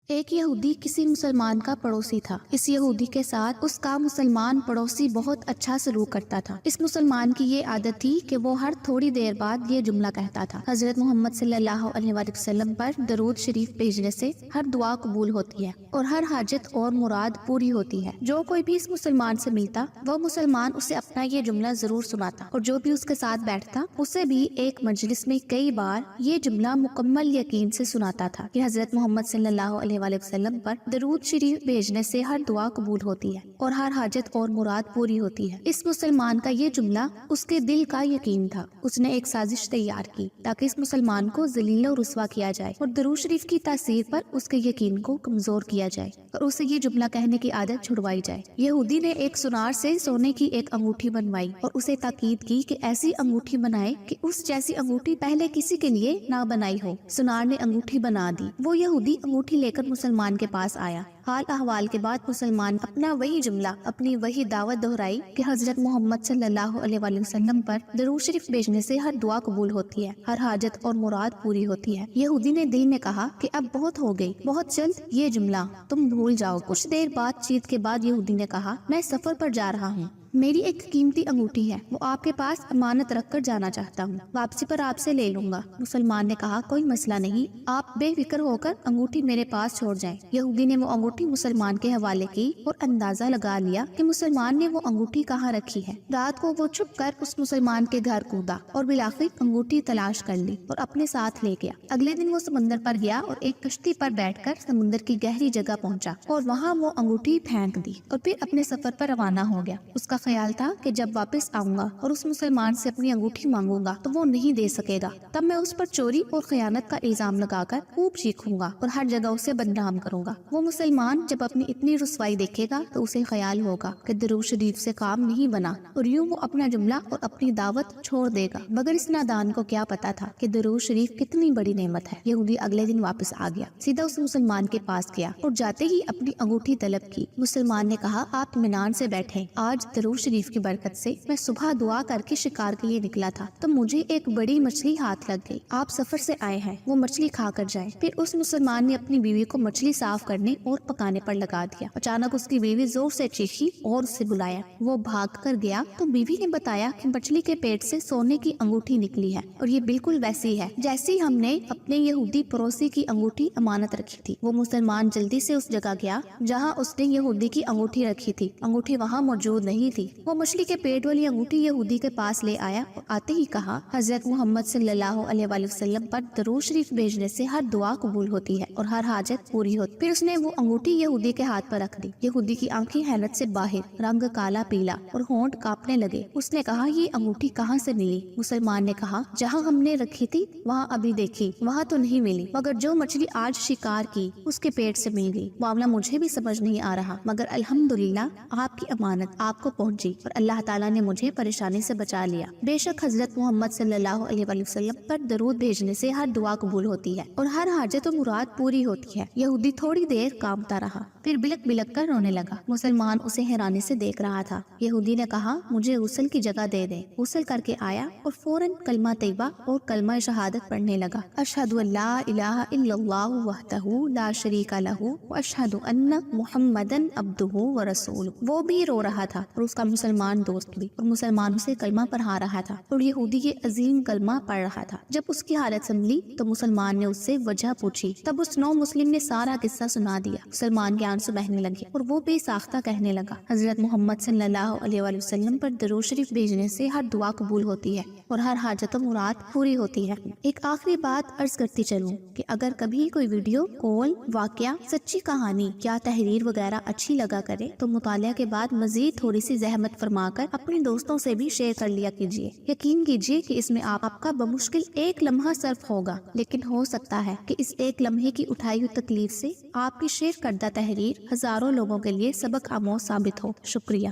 ایک یہودی کسی مسلمان کا پڑوسی تھا۔ اس یہودی کے ساتھ اس کا مسلمان پڑوسی بہت اچھا سلوک کرتا تھا۔ اس مسلمان کی یہ عادت تھی کہ وہ ہر تھوڑی دیر بعد یہ جملہ کہتا تھا: حضرت محمد صلی اللہ علیہ وآلہ وسلم پر درود شریف بھیجنے سے ہر دعا قبول ہوتی ہے اور ہر حاجت اور مراد پوری ہوتی ہے۔ جو کوئی بھی اس مسلمان سے ملتا وہ مسلمان اسے اپنا یہ جملہ ضرور سناتا، اور جو بھی اس کے ساتھ بیٹھتا اسے بھی ایک مجلس میں کئی بار یہ جملہ مکمل یقین سے سناتا تھا کہ حضرت محمد صلی اللہ علیہ وآلہ وسلم پر درود شریف بھیجنے سے ہر دعا قبول ہوتی ہے اور ہر حاجت اور مراد پوری ہوتی ہے۔ اس مسلمان کا یہ جملہ اس کے دل کا یقین تھا۔ اس نے ایک سازش تیار کی تاکہ اس مسلمان کو ذلیل و رسوا کیا جائے اور درود شریف کی تاثیر پر اس کے یقین کو کمزور کیا جائے اور اسے یہ جملہ کہنے کی عادت چھڑوائی جائے۔ یہودی نے ایک سونار سے سونے کی ایک انگوٹھی بنوائی اور اسے تاکید کی کہ ایسی انگوٹھی بنائے کہ اس جیسی انگوٹھی پہلے کسی کے لیے نہ بنائی ہو۔ سونار نے انگوٹھی بنا دی۔ وہ یہودی انگوٹھی لے کر مسلمان کے پاس آیا۔ حال احوال کے بعد مسلمان اپنا وہی جملہ، اپنی وہی دعوت دہرائی کہ حضرت محمد صلی اللہ علیہ وآلہ وسلم پر درود شریف بھیجنے سے ہر دعا قبول ہوتی ہے، ہر حاجت اور مراد پوری ہوتی ہے۔ یہودی نے دل میں کہا کہ اب بہت ہو گئی، بہت جلد یہ جملہ تم بھول جاؤ۔ کچھ دیر بات چیت کے بعد یہودی نے کہا: میں سفر پر جا رہا ہوں، میری ایک قیمتی انگوٹھی ہے، وہ آپ کے پاس امانت رکھ کر جانا چاہتا ہوں، واپسی پر آپ سے لے لوں گا۔ مسلمان نے کہا: کوئی مسئلہ نہیں، آپ بے فکر ہو کر انگوٹھی میرے پاس چھوڑ جائیں۔ یہودی نے وہ انگوٹھی مسلمان کے حوالے کی اور اندازہ لگا لیا کہ مسلمان نے وہ انگوٹھی کہاں رکھی ہے۔ رات کو وہ چھپ کر اس مسلمان کے گھر کودا اور بالآخر انگوٹھی تلاش کر لی اور اپنے ساتھ لے گیا۔ اگلے دن وہ سمندر پر گیا اور ایک کشتی پر بیٹھ کر سمندر کی گہری جگہ پہنچا اور وہاں وہ انگوٹھی پھینک دی اور پھر اپنے سفر پر روانہ ہو گیا۔ اس کا خیال تھا کہ جب واپس آؤں گا اور اس مسلمان سے اپنی انگوٹھی مانگوں گا تو وہ نہیں دے سکے گا، تب میں اس پر چوری اور خیانت کا الزام لگا کر خوب چیخوں گا اور ہر جگہ اسے بدنام کروں گا۔ وہ مسلمان جب اپنی اتنی رسوائی دیکھے گا تو اسے خیال ہوگا کہ درود شریف سے کام نہیں بنا اور یوں وہ اپنا جملہ اور اپنی دعوت چھوڑ دے گا۔ مگر اس نادان کو کیا پتا تھا کہ درود شریف کتنی بڑی نعمت ہے۔ یہودی اگلے دن واپس آ گیا، سیدھا اس مسلمان کے پاس گیا اور جاتے ہی اپنی انگوٹھی طلب کی۔ مسلمان نے کہا: آپ اطمینان سے بیٹھیں، آج درود شریف کی برکت سے میں صبح دعا کر کے شکار کے لیے نکلا تھا تو مجھے ایک بڑی مچھلی ہاتھ لگ گئی۔ آپ سفر سے آئے ہیں، وہ مچھلی کھا کر جائیں۔ پھر اس مسلمان نے اپنی بیوی کو مچھلی صاف کرنے اور پکانے پر لگا دیا۔ اچانک اس کی بیوی زور سے چیخی اور اسے بلایا۔ وہ بھاگ کر گیا تو بیوی نے بتایا کہ مچھلی کے پیٹ سے سونے کی انگوٹھی نکلی ہے اور یہ بالکل ویسی ہے جیسی ہم نے اپنے یہودی پڑوسی کی انگوٹھی امانت رکھی تھی۔ وہ مسلمان جلدی سے اس جگہ گیا جہاں اس نے یہودی کی انگوٹھی رکھی تھی۔ انگوٹھی وہاں موجود نہیں تھی۔ وہ مچھلی کے پیٹ والی انگوٹھی یہودی کے پاس لے آیا اور آتے ہی کہا: حضرت محمد صلی اللہ علیہ وآلہ وسلم پر درود شریف بھیجنے سے ہر دعا قبول ہوتی ہے اور ہر حاجت پوری ہوتی۔ پھر اس نے وہ انگوٹھی یہودی کے ہاتھ پر رکھ دی۔ یہودی کی آنکھیں حیرت سے باہر، رنگ کالا پیلا اور ہونٹ کانپنے لگے۔ اس نے کہا: یہ انگوٹھی کہاں سے ملی؟ مسلمان نے کہا: جہاں ہم نے رکھی تھی وہاں ابھی دیکھی، وہاں تو نہیں ملی، مگر جو مچھلی آج شکار کی اس کے پیٹ سے مل گئی۔ معاملہ مجھے بھی سمجھ نہیں آ رہا، مگر الحمدللہ آپ کی امانت آپ کو پہنچی اور اللہ تعالیٰ نے مجھے پریشانی سے بچا لیا۔ بے شک حضرت محمد صلی اللہ علیہ وآلہ وسلم پر درود بھیجنے سے ہر دعا قبول ہوتی ہے اور ہر حاجت و مراد پوری ہوتی ہے۔ یہودی تھوڑی دیر کانپتا رہا، پھر بلک بلک کر رونے لگا۔ مسلمان اسے حیرانی سے دیکھ رہا تھا۔ یہودی نے کہا: مجھے غسل کی جگہ دے دیں۔ غسل کر کے آیا اور فوراً کلمہ طیبہ اور کلمہ شہادت پڑھنے لگا: اشہد ان لا الہ الا اللہ وحدہ لا شریک لہ واشہد ان محمدا عبدہ ورسولہ۔ وہ بھی رو رہا تھا اور اس کا مسلمان دوست بھی، اور مسلمان اسے کلمہ پڑھا رہا تھا اور یہودی یہ عظیم کلمہ پڑھ رہا تھا۔ جب اس کی حالت سنبھلی تو مسلمان نے اس سے وجہ پوچھی۔ تب اس نو مسلم نے سارا قصہ سنا دیا۔ مسلمان کے آنسو بہنے لگے اور وہ بے ساختہ کہنے لگا: حضرت محمد صلی اللہ علیہ وآلہ وسلم پر درود شریف بھیجنے سے ہر دعا قبول ہوتی ہے اور ہر حاجت و مراد پوری ہوتی ہے۔ ایک آخری بات عرض کرتی چلوں کہ اگر کبھی کوئی ویڈیو، کال، واقعہ، سچی کہانی یا تحریر وغیرہ اچھی لگا کرے تو مطالعہ کے بعد مزید تھوڑی سی زحمت فرما کر اپنے دوستوں سے بھی شیئر کر لیا کیجیے۔ یقین کیجیے کہ اس میں آپ کا بمشکل ایک لمحہ صرف ہوگا، لیکن ہو سکتا ہے کہ اس ایک لمحے کی اٹھائی ہوئی تکلیف سے آپ کی شیئر کردہ تحریر ہزاروں لوگوں کے لیے سبق آموز ثابت ہو۔ شکریہ۔